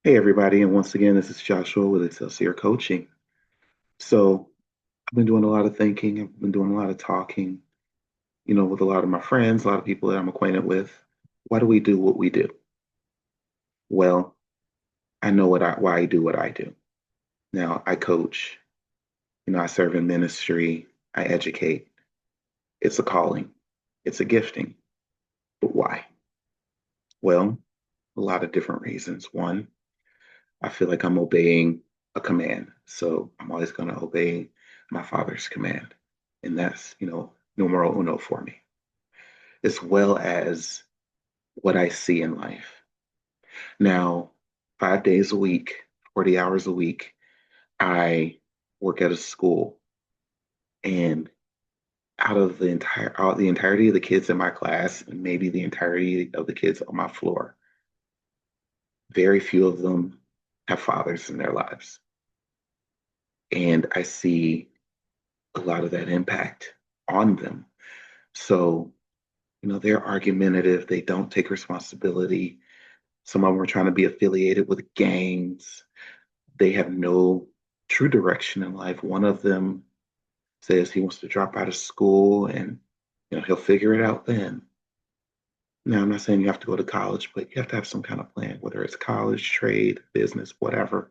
Hey, everybody, and once again, this is Joshua with Excelsior Coaching. So, I've been doing a lot of thinking, I've been doing a lot of talking, with a lot of my friends, a lot of people that I'm acquainted with. Why do we do what we do? Well, I know why I do what I do. Now, I coach, I serve in ministry, I educate. It's a calling, it's a gifting. But why? Well, a lot of different reasons. One, I feel like I'm obeying a command. So I'm always going to obey my father's command. And that's, numero uno for me, as well as what I see in life. Now, 5 days a week, 40 hours a week, I work at a school. And out the entirety of the kids in my class, and maybe the entirety of the kids on my floor, very few of them have fathers in their lives. And I see a lot of that impact on them. So, they're argumentative, they don't take responsibility. Some of them are trying to be affiliated with gangs. They have no true direction in life. One of them says he wants to drop out of school and he'll figure it out then. Now, I'm not saying you have to go to college, but you have to have some kind of plan, whether it's college, trade, business, whatever.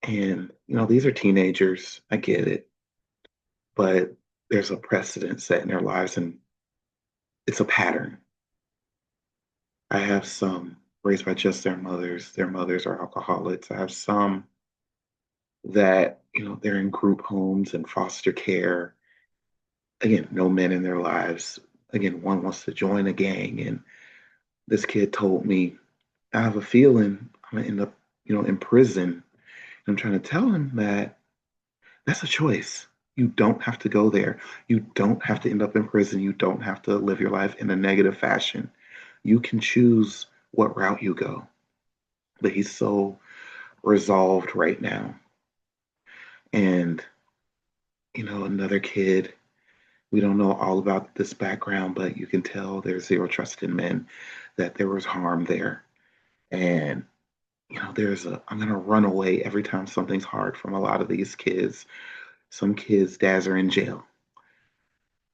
And, these are teenagers. I get it. But there's a precedent set in their lives and it's a pattern. I have some raised by just their mothers. Their mothers are alcoholics. I have some that, they're in group homes and foster care. Again, no men in their lives. Again, one wants to join a gang. And this kid told me, I have a feeling I'm gonna end up, in prison. And I'm trying to tell him that that's a choice. You don't have to go there. You don't have to end up in prison. You don't have to live your life in a negative fashion. You can choose what route you go. But he's so resolved right now. And, another kid, we don't know all about this background, but you can tell there's zero trust in men, that there was harm there. And, I'm going to run away every time something's hard from a lot of these kids. Some kids' dads are in jail.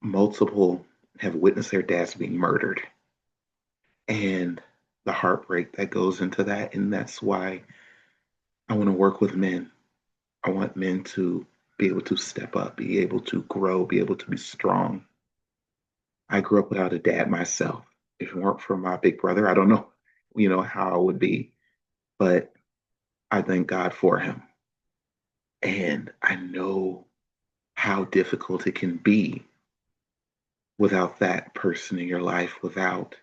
Multiple have witnessed their dads being murdered. And the heartbreak that goes into that. And that's why I want to work with men. I want men to be able to step up, be able to grow, be able to be strong. I grew up without a dad myself. If it weren't for my big brother, I don't know, how I would be, but I thank God for him. And I know how difficult it can be without that person in your life, without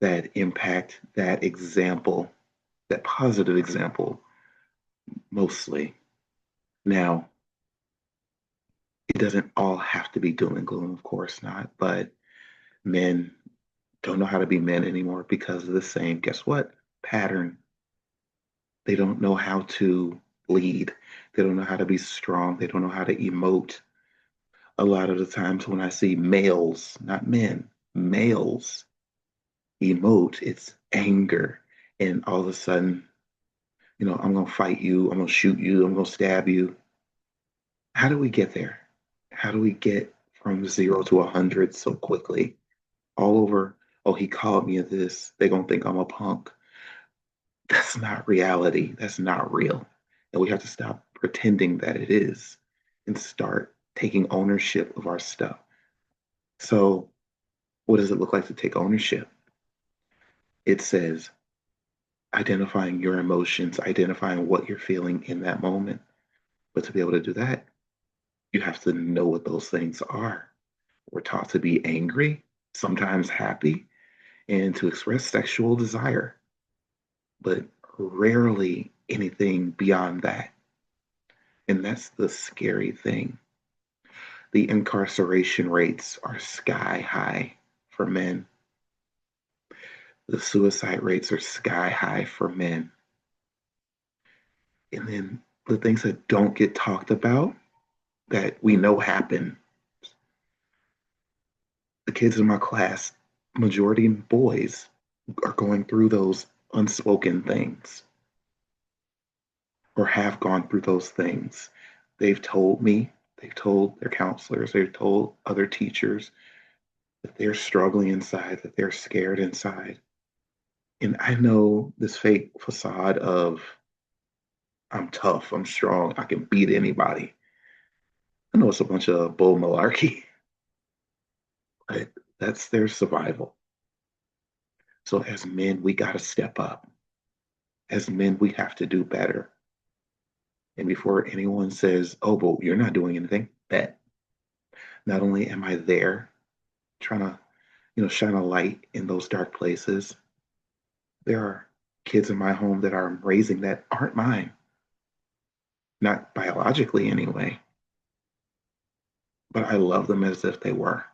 that impact, that example, that positive example, mostly. Now, it doesn't all have to be doom and gloom, of course not, but men don't know how to be men anymore because of the same, guess what? Pattern. They don't know how to lead. They don't know how to be strong. They don't know how to emote. A lot of the times when I see males, not men, males emote, it's anger. And all of a sudden, I'm going to fight you. I'm going to shoot you. I'm going to stab you. How do we get there? How do we get from 0 to 100 so quickly? All over, oh, he called me this. They're going to think I'm a punk. That's not reality. That's not real. And we have to stop pretending that it is and start taking ownership of our stuff. So, what does it look like to take ownership? It says identifying your emotions, identifying what you're feeling in that moment. But to be able to do that, you have to know what those things are. We're taught to be angry, sometimes happy, and to express sexual desire, but rarely anything beyond that. And that's the scary thing. The incarceration rates are sky high for men. The suicide rates are sky high for men. And then the things that don't get talked about that we know happen. The kids in my class, majority boys, are going through those unspoken things or have gone through those things. They've told me, they've told their counselors, they've told other teachers that they're struggling inside, that they're scared inside. And I know this fake facade of I'm tough, I'm strong, I can beat anybody. I know it's a bunch of bull malarkey, but that's their survival. So as men, we got to step up. As men, we have to do better. And before anyone says, oh, but you're not doing anything, bet. Not only am I there trying to, shine a light in those dark places, there are kids in my home that I'm raising that aren't mine, not biologically anyway, but I love them as if they were.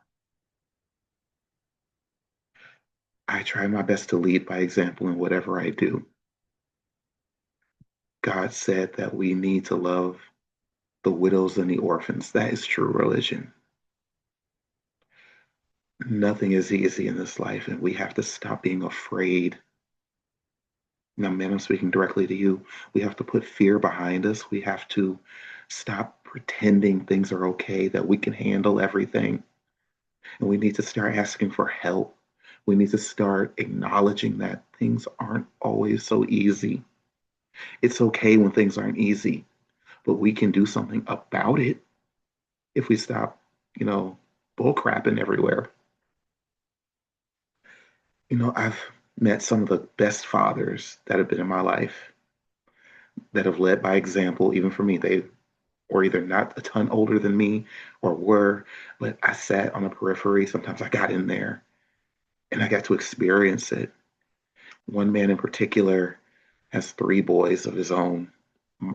I try my best to lead by example in whatever I do. God said that we need to love the widows and the orphans. That is true religion. Nothing is easy in this life, and we have to stop being afraid. Now, man, I'm speaking directly to you. We have to put fear behind us. We have to stop pretending things are okay, that we can handle everything. And we need to start asking for help. We need to start acknowledging that things aren't always so easy. It's okay when things aren't easy, but we can do something about it if we stop, you know, bull crapping everywhere. I've met some of the best fathers that have been in my life that have led by example, even for me. They were either not a ton older than me or were, but I sat on the periphery. Sometimes I got in there and I got to experience it. One man in particular has three boys of his own,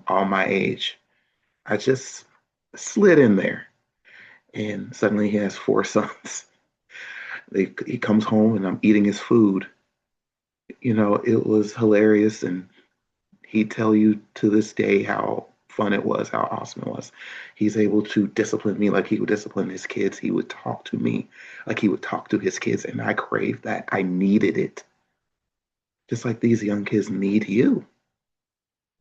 all my age. I just slid in there and suddenly he has four sons. He comes home and I'm eating his food. It was hilarious. And he'd tell you to this day how fun it was, how awesome it was. He's able to discipline me like he would discipline his kids. He would talk to me like he would talk to his kids. And I craved that. I needed it. Just like these young kids need you,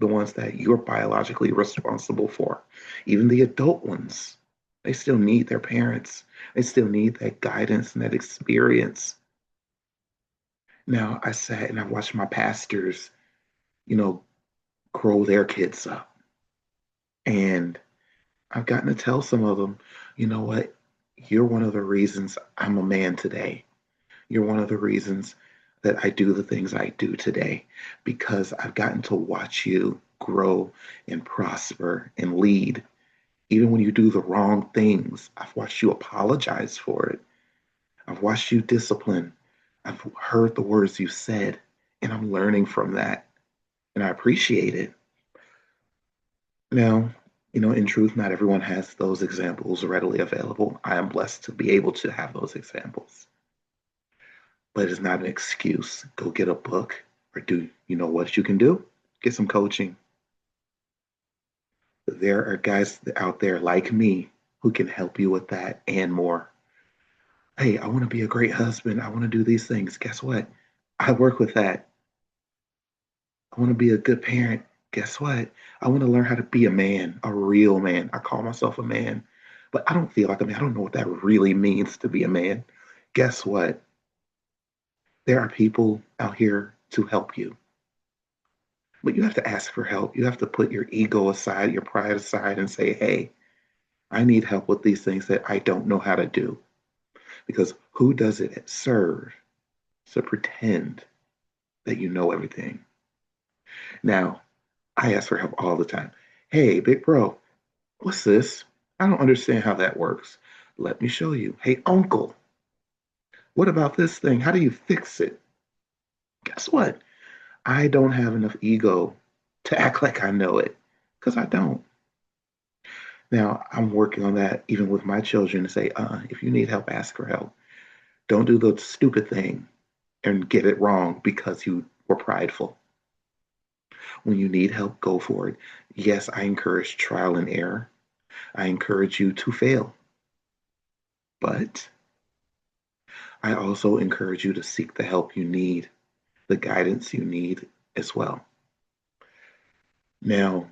the ones that you're biologically responsible for. Even the adult ones, they still need their parents. They still need that guidance and that experience. Now, I sat and I watched my pastors, you know, grow their kids up. And I've gotten to tell some of them, you know what? You're one of the reasons I'm a man today. You're one of the reasons that I do the things I do today because I've gotten to watch you grow and prosper and lead. Even when you do the wrong things, I've watched you apologize for it. I've watched you discipline. I've heard the words you said, and I'm learning from that. And I appreciate it. Now, in truth, not everyone has those examples readily available. I am blessed to be able to have those examples. But it's not an excuse. Go get a book or do you know what you can do? Get some coaching. There are guys out there like me who can help you with that and more. Hey, I want to be a great husband. I want to do these things. Guess what? I work with that. I want to be a good parent. Guess what? I want to learn how to be a man, a real man. I call myself a man, but I don't feel like a man. I don't know what that really means to be a man. Guess what? There are people out here to help you, but you have to ask for help. You have to put your ego aside, your pride aside, and say, hey, I need help with these things that I don't know how to do. Because who does it serve to pretend that you know everything? Now, I ask for help all the time. Hey, big bro, what's this? I don't understand how that works. Let me show you. Hey, uncle, what about this thing? How do you fix it? Guess what? I don't have enough ego to act like I know it because I don't. Now, I'm working on that even with my children to say, if you need help, ask for help. Don't do the stupid thing and get it wrong because you were prideful. When you need help, go for it. Yes, I encourage trial and error. I encourage you to fail. But I also encourage you to seek the help you need the guidance you need as well. Now,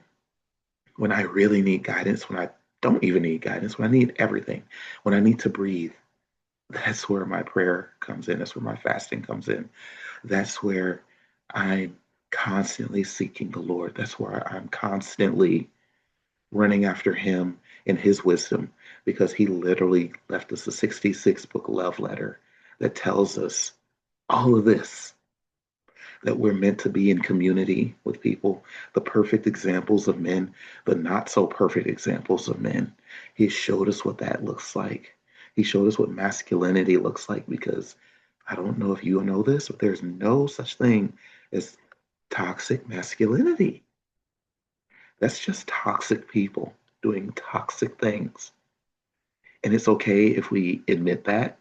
when I really need guidance, when I don't even need guidance, when I need everything, when I need to breathe, that's where my prayer comes in. That's where my fasting comes in. That's where I'm constantly seeking the Lord. That's where I'm constantly running after Him and His wisdom, because He literally left us a 66 book love letter that tells us all of this, that we're meant to be in community with people, the perfect examples of men, the not so perfect examples of men. He showed us what that looks like. He showed us what masculinity looks like, because I don't know if you know this, but there's no such thing as toxic masculinity. That's just toxic people doing toxic things. And it's okay if we admit that,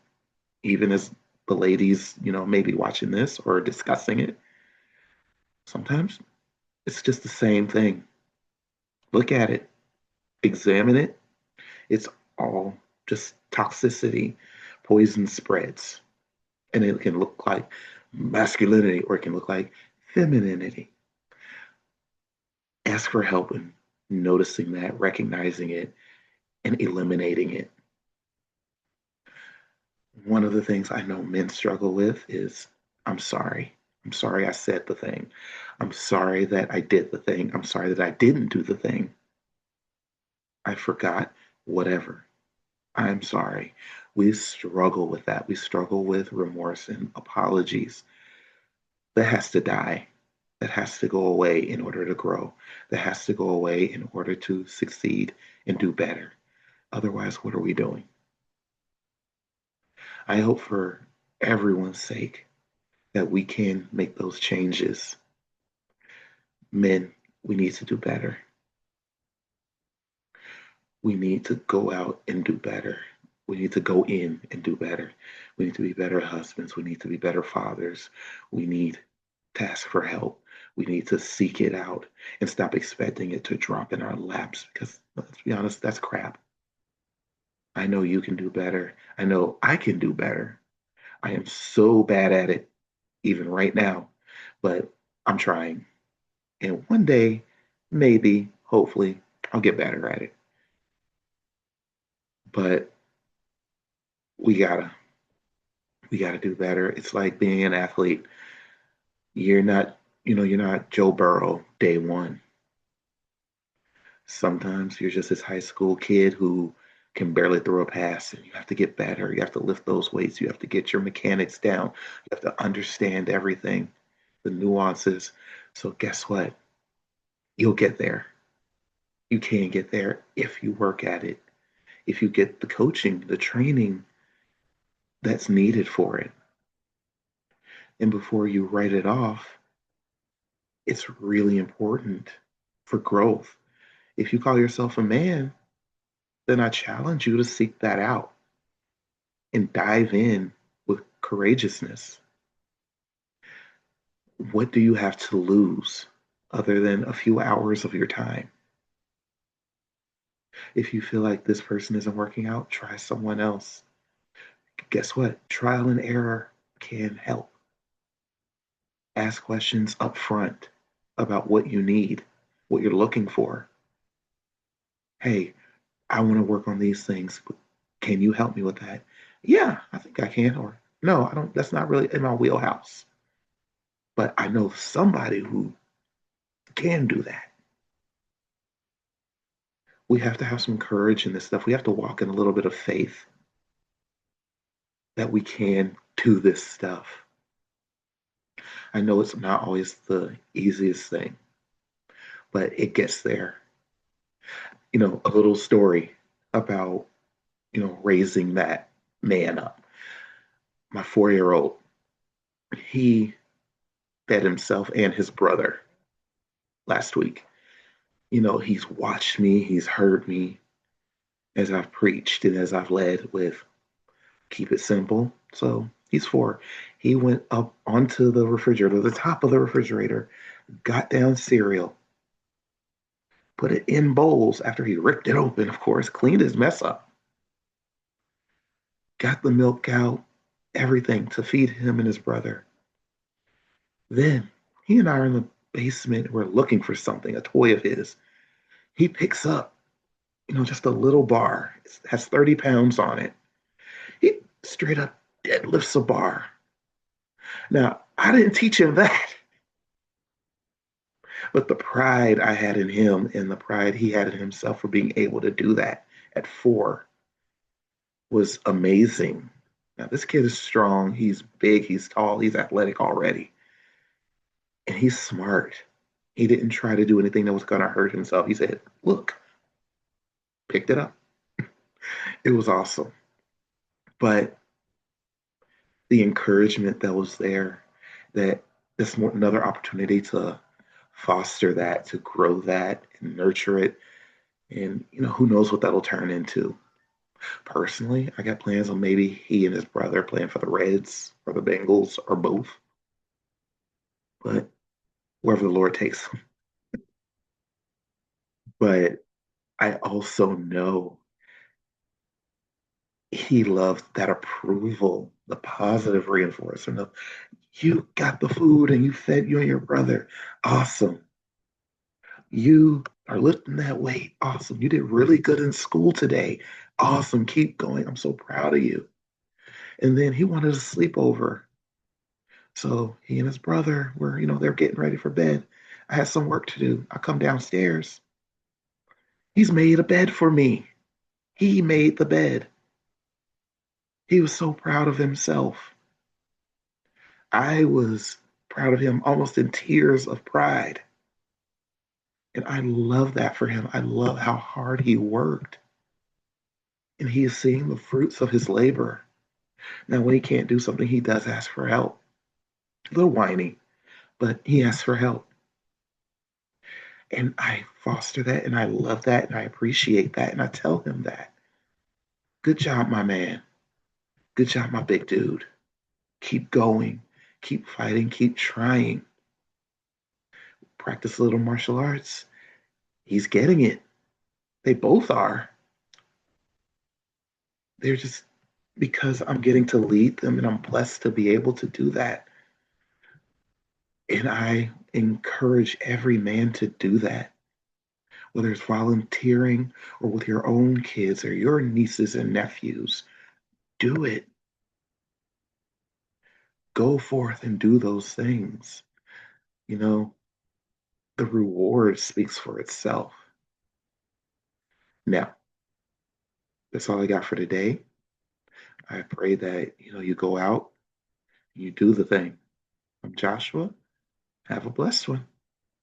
even as the ladies, maybe watching this or discussing it. Sometimes it's just the same thing. Look at it, examine it. It's all just toxicity. Poison spreads. And it can look like masculinity or it can look like femininity. Ask for help in noticing that, recognizing it, and eliminating it. One of the things I know men struggle with is, I'm sorry. I'm sorry I said the thing. I'm sorry that I did the thing. I'm sorry that I didn't do the thing. I forgot, whatever. I'm sorry. We struggle with that. We struggle with remorse and apologies. That has to die. That has to go away in order to grow. That has to go away in order to succeed and do better. Otherwise, what are we doing? I hope for everyone's sake that we can make those changes. Men, we need to do better. We need to go out and do better. We need to go in and do better. We need to be better husbands. We need to be better fathers. We need to ask for help. We need to seek it out and stop expecting it to drop in our laps, because let's be honest, that's crap. I know you can do better. I know I can do better. I am so bad at it, even right now, but I'm trying. And one day, maybe, hopefully, I'll get better at it. But we gotta, we gotta do better. It's like being an athlete. You're not, you're not Joe Burrow day one. Sometimes you're just this high school kid who can barely throw a pass, and you have to get better. You have to lift those weights. You have to get your mechanics down. You have to understand everything, the nuances. So guess what? You'll get there. You can get there if you work at it, if you get the coaching, the training that's needed for it. And before you write it off, it's really important for growth. If you call yourself a man, then I challenge you to seek that out and dive in with courageousness. What do you have to lose other than a few hours of your time? If you feel like this person isn't working out, try someone else. Guess what? Trial and error can help. Ask questions up front about what you need, what you're looking for. Hey, I want to work on these things. Can you help me with that? Yeah, I think I can. Or no, I don't. That's not really in my wheelhouse. But I know somebody who can do that. We have to have some courage in this stuff. We have to walk in a little bit of faith that we can do this stuff. I know it's not always the easiest thing, but it gets there. A little story about, raising that man up. My 4-year-old, he fed himself and his brother last week. He's watched me, he's heard me as I've preached and as I've led with keep it simple. So he's 4. He went up onto the refrigerator, the top of the refrigerator, got down cereal, put it in bowls after he ripped it open, of course, cleaned his mess up, got the milk out, everything to feed him and his brother. Then he and I are in the basement. We're looking for something, a toy of his. He picks up, just a little bar. It has 30 pounds on it. He straight up deadlifts a bar. Now, I didn't teach him that, but the pride I had in him and the pride he had in himself for being able to do that at 4 was amazing. Now, this kid is strong. He's big. He's tall. He's athletic already. And he's smart. He didn't try to do anything that was going to hurt himself. He said, look, picked it up. It was awesome. But the encouragement that was there, that that's more another opportunity to foster that, to grow that and nurture it. And, who knows what that'll turn into. Personally, I got plans on maybe he and his brother playing for the Reds or the Bengals or both. But wherever the Lord takes them. But I also know he loves that approval, the positive reinforcement of you got the food and you fed you and your brother. Awesome. You are lifting that weight. Awesome. You did really good in school today. Awesome. Keep going. I'm so proud of you. And then he wanted a sleepover. So he and his brother were, they're getting ready for bed. I had some work to do. I come downstairs. He's made a bed for me. He made the bed. He was so proud of himself. I was proud of him, almost in tears of pride. And I love that for him. I love how hard he worked. And he is seeing the fruits of his labor. Now, when he can't do something, he does ask for help. A little whiny, but he asks for help. And I foster that and I love that and I appreciate that. And I tell him that. Good job, my man. Good job, my big dude. Keep going. Keep fighting. Keep trying. Practice a little martial arts. He's getting it. They both are. They're just because I'm getting to lead them and I'm blessed to be able to do that. And I encourage every man to do that, whether it's volunteering or with your own kids or your nieces and nephews. Do it. Go forth and do those things. You know, the reward speaks for itself. Now, that's all I got for today. I pray that, you go out, you do the thing. I'm Joshua. Have a blessed one.